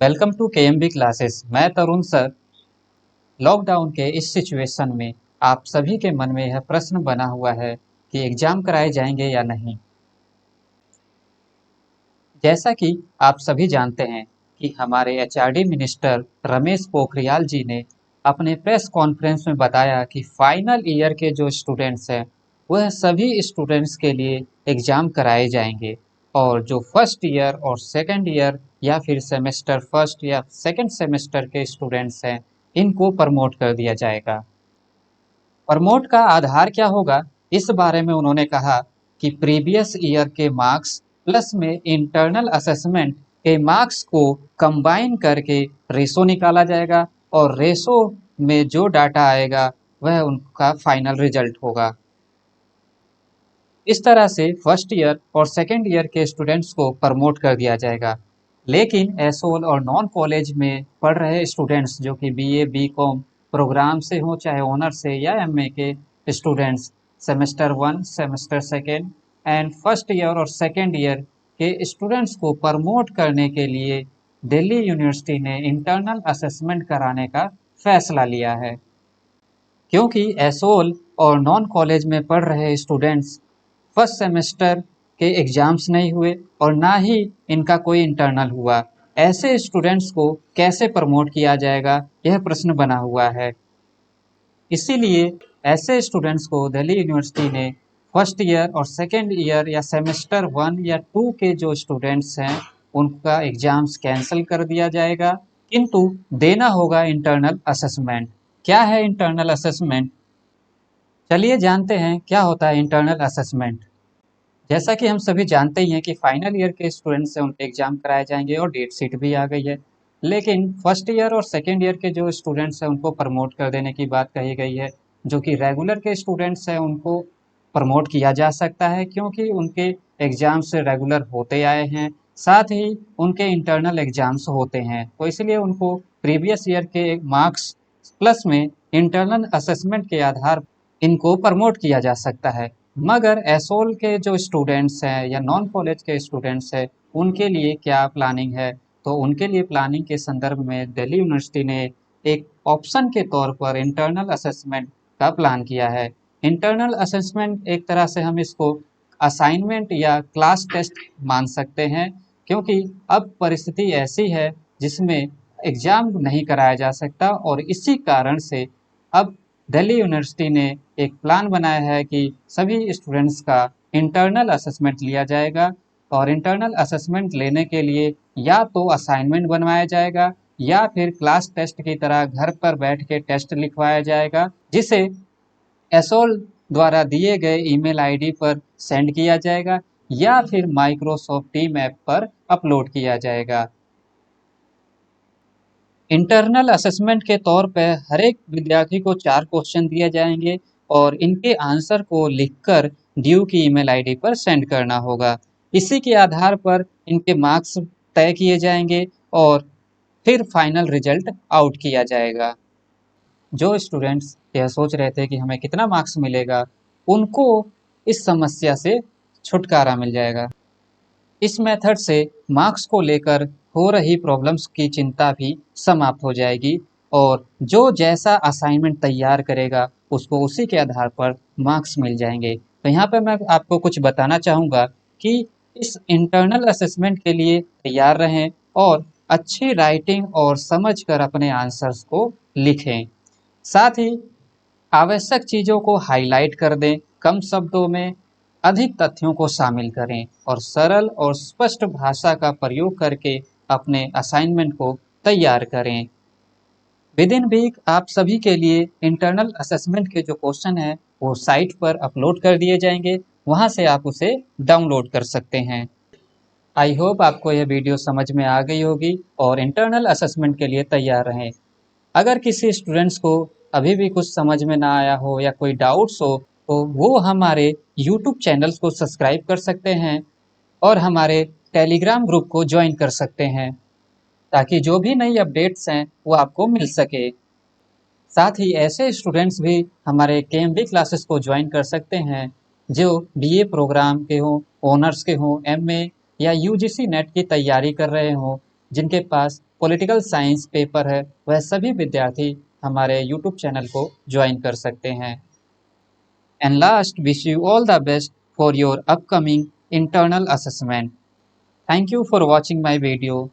Welcome to KMB classes. मैं तरुण sir. Lockdown के इस सिचुएशन में आप सभी के मन में यह प्रश्न बना हुआ है कि एग्जाम कराए जाएंगे या नहीं। जैसा कि आप सभी जानते हैं कि हमारे एचआरडी मिनिस्टर रमेश पोखरियाल जी ने अपने प्रेस कॉन्फ्रेंस में बताया कि फाइनल ईयर के जो स्टूडेंट्स हैं वह सभी स्टूडेंट्स के लिए एग्जाम कराए जाएंगे और जो फर्स्ट ईयर और सेकंड ईयर या फिर सेमेस्टर फर्स्ट या सेकंड सेमेस्टर के स्टूडेंट्स हैं इनको प्रमोट कर दिया जाएगा। प्रमोट का आधार क्या होगा, इस बारे में उन्होंने कहा कि प्रीवियस ईयर के मार्क्स प्लस में इंटरनल असेसमेंट के मार्क्स को कंबाइन करके रेशो निकाला जाएगा और रेशो में जो डाटा आएगा वह उनका फाइनल रिजल्ट होगा। इस तरह से फर्स्ट ईयर और सेकेंड ईयर के स्टूडेंट्स को प्रमोट कर दिया जाएगा। लेकिन एसोल और नॉन कॉलेज में पढ़ रहे स्टूडेंट्स जो कि बीए बीकॉम प्रोग्राम से हो चाहे ऑनर से या एमए के students semester one semester second and first year और सेकेंड ईयर के स्टूडेंट्स को प्रमोट करने के लिए दिल्ली यूनिवर्सिटी ने इंटरनल असेसमेंट कराने का फैसला लिया है। क्योंकि एसोल और नॉन कॉलेज में पढ़ रहे स्टूडेंट्स फर्स्ट सेमेस्टर के एग्जाम्स नहीं हुए और ना ही इनका कोई इंटरनल हुआ, ऐसे स्टूडेंट्स को कैसे प्रमोट किया जाएगा, यह प्रश्न बना हुआ है। इसीलिए ऐसे स्टूडेंट्स को दिल्ली यूनिवर्सिटी ने फर्स्ट ईयर और सेकेंड ईयर या सेमेस्टर वन या टू के जो स्टूडेंट्स हैं उनका एग्जाम्स कैंसिल कर दिया जाएगा, किंतु देना होगा इंटरनल असेसमेंट। क्या है इंटरनल असेसमेंट? चलिए जानते हैं क्या होता है इंटरनल असेसमेंट। जैसा कि हम सभी जानते ही हैं कि फाइनल ईयर के स्टूडेंट्स हैं उनके एग्जाम कराए जाएंगे और डेट शीट भी आ गई है। लेकिन फर्स्ट ईयर और सेकेंड ईयर के जो स्टूडेंट्स हैं उनको प्रमोट कर देने की बात कही गई है। जो कि रेगुलर के स्टूडेंट्स हैं उनको प्रमोट किया जा सकता है क्योंकि उनके एग्जाम्स रेगुलर होते आए हैं, साथ ही उनके इंटरनल एग्जाम्स होते हैं, तो इसलिए उनको प्रीवियस ईयर के मार्क्स प्लस में इंटरनल असेसमेंट के आधार इनको प्रमोट किया जा सकता है। मगर एसोल के जो स्टूडेंट्स हैं या नॉन कॉलेज के स्टूडेंट्स हैं उनके लिए क्या प्लानिंग है? तो उनके लिए प्लानिंग के संदर्भ में दिल्ली यूनिवर्सिटी ने एक ऑप्शन के तौर पर इंटरनल असेसमेंट का प्लान किया है। इंटरनल असेसमेंट एक तरह से हम इसको असाइनमेंट या क्लास टेस्ट मान सकते हैं, क्योंकि अब परिस्थिति ऐसी है जिसमें एग्जाम नहीं कराया जा सकता और इसी कारण से अब दिल्ली यूनिवर्सिटी ने एक प्लान बनाया है कि सभी स्टूडेंट्स का इंटरनल असेसमेंट लिया जाएगा और इंटरनल असेसमेंट लेने के लिए या तो असाइनमेंट बनवाया जाएगा या फिर क्लास टेस्ट की तरह घर पर बैठ के टेस्ट लिखवाया जाएगा, जिसे एसोल द्वारा दिए गए ईमेल आईडी पर सेंड किया जाएगा या फिर माइक्रोसॉफ्ट टीम ऐप पर अपलोड किया जाएगा। इंटरनल असेसमेंट के तौर पे हर एक विद्यार्थी को 4 क्वेश्चन दिए जाएंगे और इनके आंसर को लिखकर ड्यू की ईमेल आईडी पर सेंड करना होगा। इसी के आधार पर इनके मार्क्स तय किए जाएंगे और फिर फाइनल रिजल्ट आउट किया जाएगा। जो स्टूडेंट्स यह सोच रहे थे कि हमें कितना मार्क्स मिलेगा, उनको इस समस्या से छुटकारा मिल जाएगा। इस मेथड से मार्क्स को लेकर हो रही प्रॉब्लम्स की चिंता भी समाप्त हो जाएगी और जो जैसा असाइनमेंट तैयार करेगा उसको उसी के आधार पर मार्क्स मिल जाएंगे। तो यहाँ पे मैं आपको कुछ बताना चाहूँगा कि इस इंटरनल असेसमेंट के लिए तैयार रहें और अच्छी राइटिंग और समझ कर अपने आंसर्स को लिखें। साथ ही आवश्यक चीज़ों को हाईलाइट कर दें, कम शब्दों में अधिक तथ्यों को शामिल करें और सरल और स्पष्ट भाषा का प्रयोग करके अपने असाइनमेंट को तैयार करें। विद इन वीक आप सभी के लिए इंटरनल असेसमेंट के जो क्वेश्चन हैं वो साइट पर अपलोड कर दिए जाएंगे, वहां से आप उसे डाउनलोड कर सकते हैं। आई होप आपको यह वीडियो समझ में आ गई होगी और इंटरनल असेसमेंट के लिए तैयार रहें। अगर किसी स्टूडेंट्स को अभी भी कुछ समझ में ना आया हो या कोई डाउट्स हो तो वो हमारे यूट्यूब चैनल्स को सब्सक्राइब कर सकते हैं और हमारे टेलीग्राम ग्रुप को ज्वाइन कर सकते हैं, ताकि जो भी नई अपडेट्स हैं वो आपको मिल सके। साथ ही ऐसे स्टूडेंट्स भी हमारे केएमबी क्लासेस को ज्वाइन कर सकते हैं जो बीए प्रोग्राम के हों, ऑनर्स के हों, एमए या यूजीसी नेट की तैयारी कर रहे हों जिनके पास पॉलिटिकल साइंस पेपर है वह सभी विद्यार्थी हमारे यूट्यूब चैनल को ज्वाइन कर सकते हैं। And last, wish you all the best for your upcoming internal assessment. Thank you for watching my video.